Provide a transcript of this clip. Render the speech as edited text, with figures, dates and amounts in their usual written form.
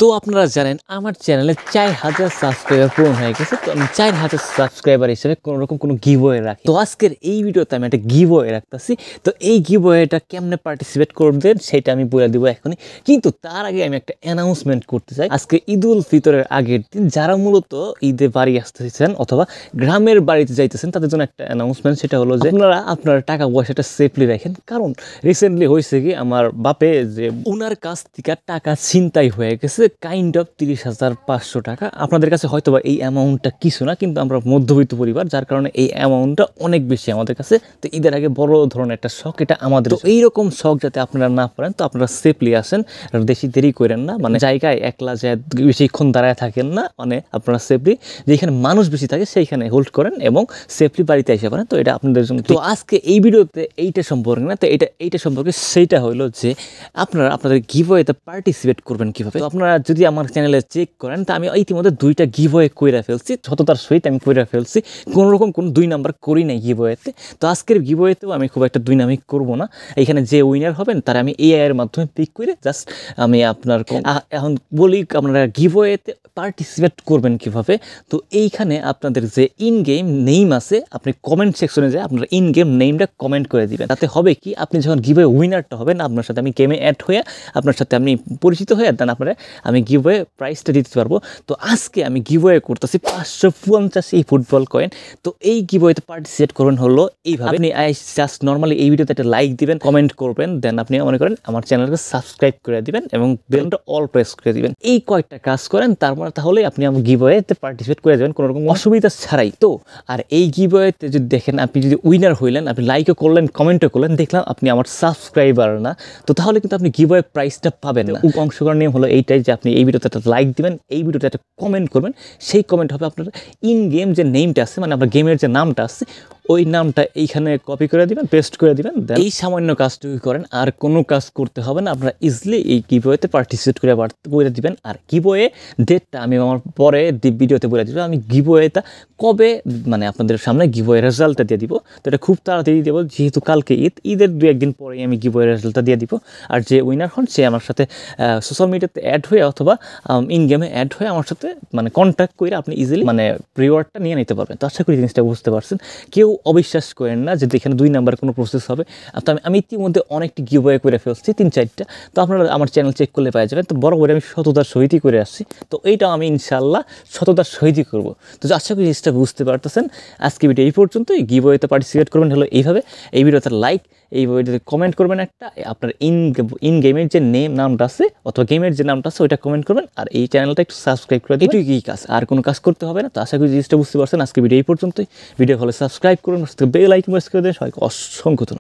তো আপনারা জানেন আমার চ্যানেলে 4000 সাবস্ক্রাইবার পূরণ হয়ে গেছে। তো আমি 4000 সাবস্ক্রাইবার হিসেবে কোনো রকম কোনো গিভওয়ে রাখি। তো আজকের এই ভিডিওতে আমি একটা গিভওয়ে রাখতেছি। তো এই গিভওয়েটা কেমনে পার্টিসিপেট করবেন সেটা আমি বলে দিব এখনই। কিন্তু তার আগে আমি একটা অ্যানাউন্সমেন্ট করতে চাই। আজকে ঈদুল ফিতরের আগের দিন যারা মূলত ঈদে বাড়ি আসতেছেন অথবা গ্রামের বাড়িতে যাইতেছেন তাদের জন্য একটা অ্যানাউন্সমেন্ট, সেটা হলো যে আপনারা আপনার টাকা পয়সাটা সেফলি রাখেন। কারণ রিসেন্টলি হয়েছে কি, আমার বাপে যে ওনার কাছ থেকে টাকা ছিনতাই হয়ে গেছে কাইন্ড অফ 30,500 টাকা। আপনাদের কাছে হয়তো বা এই অ্যামাউন্টটা কিছু না, কিন্তু আমরা মধ্যবিত্ত পরিবার, যার কারণে এই অ্যামাউন্টটা অনেক বেশি আমাদের কাছে। তো ঈদের আগে বড় ধরনের একটা শখ, এটা আমাদের। তো এইরকম শখ যাতে আপনারা না পারেন, তো আপনারা সেফলি আসেন, বেশি দেরি করেন না, মানে জায়গায় একলা যায় বেশিক্ষণ দাঁড়ায় থাকেন না, মানে আপনারা সেফলি যেখানে মানুষ বেশি থাকে সেইখানে হোল্ড করেন এবং সেফলি বাড়িতে এসে পারেন। তো এটা আপনাদের জন্য। তো আজকে এই ভিডিওতে এইটা সম্পর্কে না, তো এইটা সম্পর্কে সেইটা হলো যে আপনারা আপনাদের গিভওয়েতে পার্টিসিপেট করবেন কীভাবে। তো আপনারা যদি আমার চ্যানেলে চেক করেন, তো আমি ইতিমধ্যে 2টা গিভওয়ে কইরা ফেলছি, সততার সহিত আমি কইরা ফেলছি, কোনো রকম কোনো 2 নাম্বার করি নাই গিভওয়েতে। তো আজকের গিভওয়েতেও আমি খুব একটা 2 নাম্বার করবো না। এখানে যে উইনার হবেন তার আমি এআই এর মাধ্যমে পিক করে জাস্ট আমি আপনার এখন বলি আপনারা গিভওয়েতে পার্টিসিপেট করবেন কীভাবে। তো এইখানে আপনাদের যে ইন গেম নেম আছে, আপনি কমেন্ট সেকশনে যায় আপনার ইন গেম নেমটা কমেন্ট করে দিবেন। তাতে হবে কি, আপনি যখন গিভওয়ে উইনারটা হবেন আপনার সাথে আমি গেমে অ্যাড হয়ে আপনার সাথে আমি পরিচিত হয়ে দেন আপনারা আমি গিভওয়ে প্রাইসটা দিতে পারবো। তো আজকে আমি গিভওয়ে করতেছি 550 এই ফুটবল কয়েন। তো এই গিভওয়েতে পার্টিসিপেট করবেন হলো এইভাবে। আপনি জাস্ট নর্মালি এই ভিডিওতে একটা লাইক দিবেন, কমেন্ট করবেন, দেন আপনি মনে করেন আমার চ্যানেলকে সাবস্ক্রাইব করে দিবেন এবং বেলটা অল প্রেস করে দিবেন। এই কয়েকটা কাজ করেন, তাহলে আপনি আমার গিভওয়েতে পার্টিসিপেট করে যাবেন কোনো রকম অসুবিধা ছাড়াই। তো আর এই গিভওয়েতে যদি দেখেন আপনি যদি উইনার হইলেন, আপনি লাইকও করলেন, কমেন্টও করলেন, দেখলাম আপনি আমার সাবস্ক্রাইবার না, তো তাহলে কিন্তু আপনি গিভওয়ে প্রাইসটা পাবেন না। অংশগ্রহণ নিয়ম হলো এইটাই যে আপনি এই ভিডিওতে একটা লাইক দিবেন, এই ভিডিওতে একটা কমেন্ট করবেন, সেই কমেন্ট হবে আপনার ইন গেম যে নেমটা আছে, মানে আপনার গেমের যে নামটা আছে ওই নামটা এইখানে কপি করে দিবেন, পেস্ট করে দিবেন। এই সামান্য কাজটুকু করেন, আর কোনো কাজ করতে হবে না। আপনারা ইজিলি এই গিভওয়েতে পার্টিসিপেট করে দিবেন। আর গিভওয়ে ডেটটা আমি আমার পরে ভিডিওতে বলে দিব, আমি গিভওয়েটা কবে, মানে আপনাদের সামনে গিভওয়ে রেজাল্টটা দিয়ে দিব। তো এটা খুব তাড়াতাড়ি দেবো, যেহেতু কালকে ঈদের 2-1 দিন পরেই আমি গিভওয়ে রেজাল্টটা দিয়ে দিব। আর যে উইনার হন সে আমার সাথে সোশ্যাল মিডিয়াতে অ্যাড হয়ে অথবা ইন গেমে অ্যাড হয়ে আমার সাথে মানে কন্ট্যাক্ট করে আপনি ইজিলি মানে রিওয়ার্ডটা নিয়ে নিতে পারবেন। তো আশা করি জিনিসটা বুঝতে পারছেন। কেউ অবিশ্বাস করেন না যে এখানে 2 নাম্বার কোনো প্রসেস হবে। তো আমি ইতিমধ্যে অনেকটি গিভওয়ে করে ফেলছি, 3-4টা। তো আপনারা আমার চ্যানেল চেক করলে পাওয়া যাবেন। তো বরাবর আমি সততার সহিতই করে আসছি, তো এইটাও আমি ইনশাল্লাহ সততার সহিতই করবো। তো আশা করি জিনিসটা বুঝতে পারতেছেন। আজকে ভিডিও এই পর্যন্তই। গিভওয়েতে পার্টিসিপেট করবেন হলো এইভাবে, এই ভিডিওতে লাইক, এই ভিডিওতে কমেন্ট করবেন একটা, আপনার ইন গেমের যে নামটা আছে অথবা গেমের যে নামটা আছে ওইটা কমেন্ট করবেন, আর এই চ্যানেলটা একটু সাবস্ক্রাইব করে দিন। এটুকুই কাজ, আর কোনো কাজ করতে হবে না। তো আশা করি জিনিসটা বুঝতে পারছেন। আজকে ভিডিও এই পর্যন্তই। ভিডিও হলে সাবস্ক্রাইব করুন, বেল আইকন প্রেস করে দেন। সবাইকে অসংখ্য ধন্যবাদ।